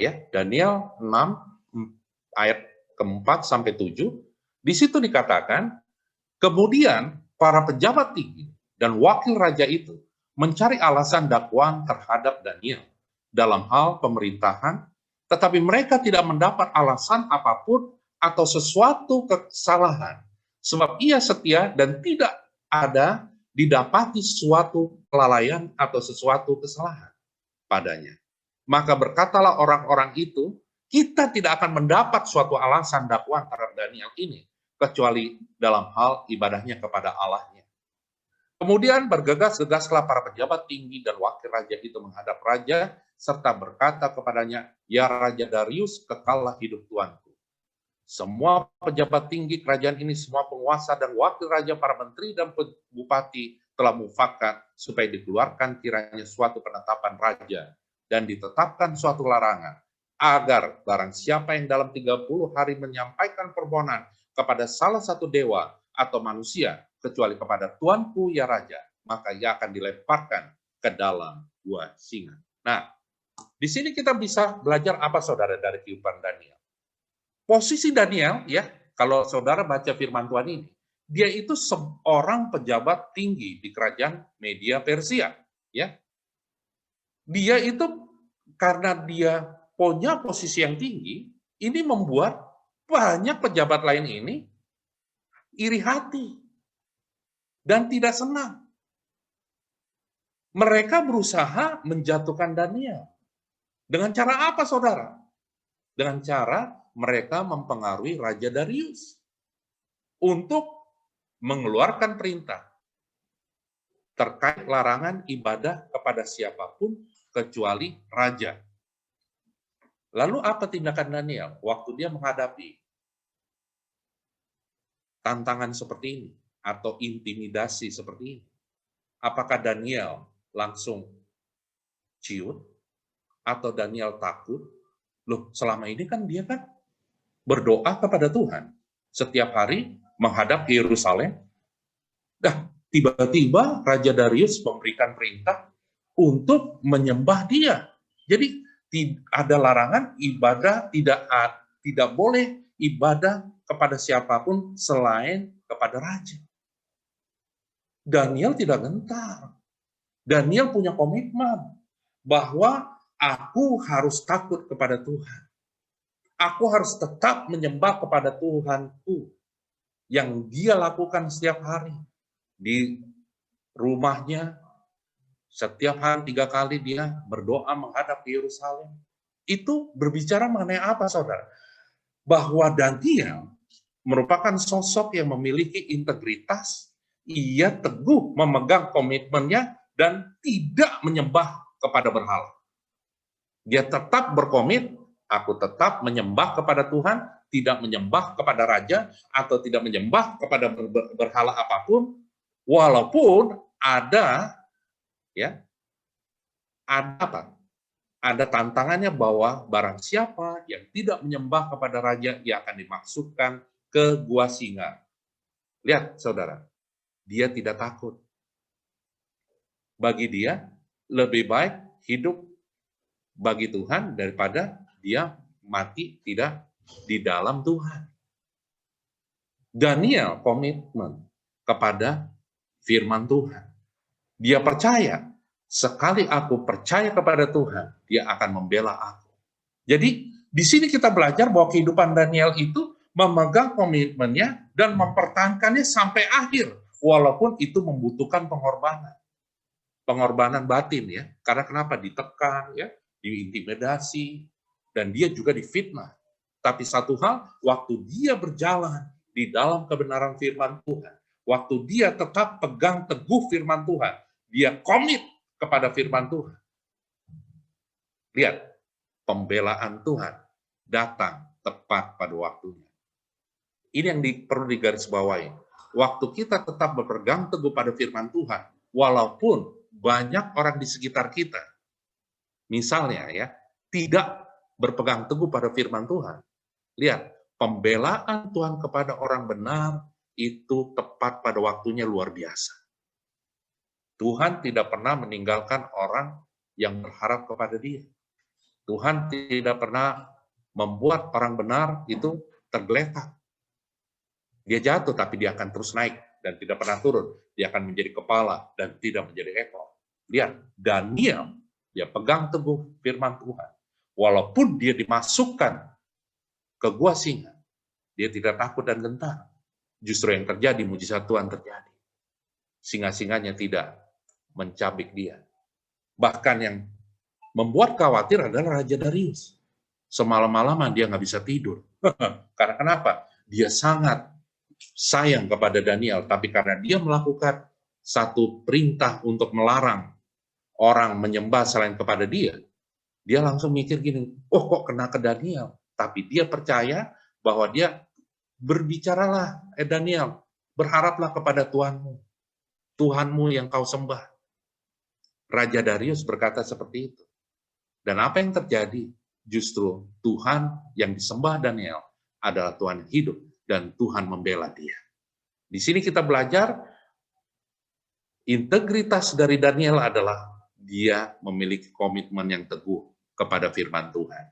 ya, Daniel 6 ayat ke-4 sampai 7, di situ dikatakan, kemudian para pejabat tinggi dan wakil raja itu mencari alasan dakwaan terhadap Daniel dalam hal pemerintahan, tetapi mereka tidak mendapat alasan apapun atau sesuatu kesalahan, sebab ia setia dan tidak ada didapati suatu kelalaian atau sesuatu kesalahan padanya. Maka berkatalah orang-orang itu, kita tidak akan mendapat suatu alasan dakwaan terhadap Daniel ini, kecuali dalam hal ibadahnya kepada Allahnya. Kemudian bergegas-gegaslah para pejabat tinggi dan wakil raja itu menghadap raja, serta berkata kepadanya, ya Raja Darius, kekallah hidup Tuanku. Semua pejabat tinggi kerajaan ini, semua penguasa dan wakil raja, para menteri dan bupati telah mufakat supaya dikeluarkan kiranya suatu penetapan raja dan ditetapkan suatu larangan, agar barang siapa yang dalam 30 hari menyampaikan permohonan kepada salah satu dewa atau manusia, kecuali kepada Tuanku ya Raja, maka ia akan dilemparkan ke dalam gua singa. Nah, di sini kita bisa belajar apa, saudara, dari kehidupan Daniel. Posisi Daniel, ya, kalau saudara baca firman Tuhan ini, dia itu seorang pejabat tinggi di kerajaan Media Persia, ya. Dia itu karena dia punya posisi yang tinggi, ini membuat banyak pejabat lain ini iri hati dan tidak senang. Mereka berusaha menjatuhkan Daniel. Dengan cara apa, saudara? Dengan cara mereka mempengaruhi Raja Darius untuk mengeluarkan perintah terkait larangan ibadah kepada siapapun kecuali raja. Lalu apa tindakan Daniel waktu dia menghadapi tantangan seperti ini atau intimidasi seperti ini? Apakah Daniel langsung ciut atau Daniel takut? Loh, selama ini kan dia kan berdoa kepada Tuhan setiap hari menghadap Yerusalem. Dah, tiba-tiba Raja Darius memberikan perintah untuk menyembah dia. Jadi ada larangan ibadah, tidak boleh ibadah kepada siapapun selain kepada raja. Daniel tidak gentar. Daniel punya komitmen bahwa aku harus takut kepada Tuhan. Aku harus tetap menyembah kepada Tuhanku yang dia lakukan setiap hari. Di rumahnya, setiap hari 3 kali dia berdoa menghadap Yerusalem. Itu berbicara mengenai apa, saudara? Bahwa Daniel merupakan sosok yang memiliki integritas, ia teguh memegang komitmennya dan tidak menyembah kepada berhala. Dia tetap berkomit, aku tetap menyembah kepada Tuhan, tidak menyembah kepada raja, atau tidak menyembah kepada berhala apapun, walaupun ada apa? Ada tantangannya bahwa barang siapa yang tidak menyembah kepada raja, ia akan dimaksudkan ke gua singa. Lihat, saudara, dia tidak takut. Bagi dia, lebih baik hidup bagi Tuhan daripada dia mati tidak di dalam Tuhan. Daniel komitmen kepada firman Tuhan. Dia percaya, sekali aku percaya kepada Tuhan, dia akan membela aku. Jadi, di sini kita belajar bahwa kehidupan Daniel itu memegang komitmennya dan mempertahankannya sampai akhir, walaupun itu membutuhkan pengorbanan. Pengorbanan batin, ya. Karena kenapa? Ditekan, ya, diintimidasi, dan dia juga difitnah. Tapi satu hal, waktu dia berjalan di dalam kebenaran firman Tuhan, waktu dia tetap pegang teguh firman Tuhan, dia komit kepada firman Tuhan. Lihat, pembelaan Tuhan datang tepat pada waktunya. Ini yang perlu digarisbawahi. Waktu kita tetap berpegang teguh pada firman Tuhan, walaupun banyak orang di sekitar kita, misalnya ya, tidak berpegang teguh pada firman Tuhan. Lihat, pembelaan Tuhan kepada orang benar itu tepat pada waktunya luar biasa. Tuhan tidak pernah meninggalkan orang yang berharap kepada dia. Tuhan tidak pernah membuat orang benar itu tergeletak. Dia jatuh, tapi dia akan terus naik dan tidak pernah turun. Dia akan menjadi kepala dan tidak menjadi ekor. Lihat, Daniel, dia pegang teguh firman Tuhan. Walaupun dia dimasukkan ke gua singa, dia tidak takut dan gentar. Justru yang terjadi, mujizat Tuhan terjadi. Singa-singanya tidak mencabik dia. Bahkan yang membuat khawatir adalah Raja Darius. Semalam-malaman dia nggak bisa tidur. Karena kenapa? Dia sangat sayang kepada Daniel, tapi karena dia melakukan satu perintah untuk melarang orang menyembah selain kepada dia, dia langsung mikir gini, oh kok kena ke Daniel? Tapi dia percaya bahwa dia berbicaralah, Daniel, berharaplah kepada Tuhanmu. Tuhanmu yang kau sembah. Raja Darius berkata seperti itu. Dan apa yang terjadi? Justru Tuhan yang disembah Daniel adalah Tuhan hidup dan Tuhan membela dia. Di sini kita belajar integritas dari Daniel adalah dia memiliki komitmen yang teguh kepada firman Tuhan.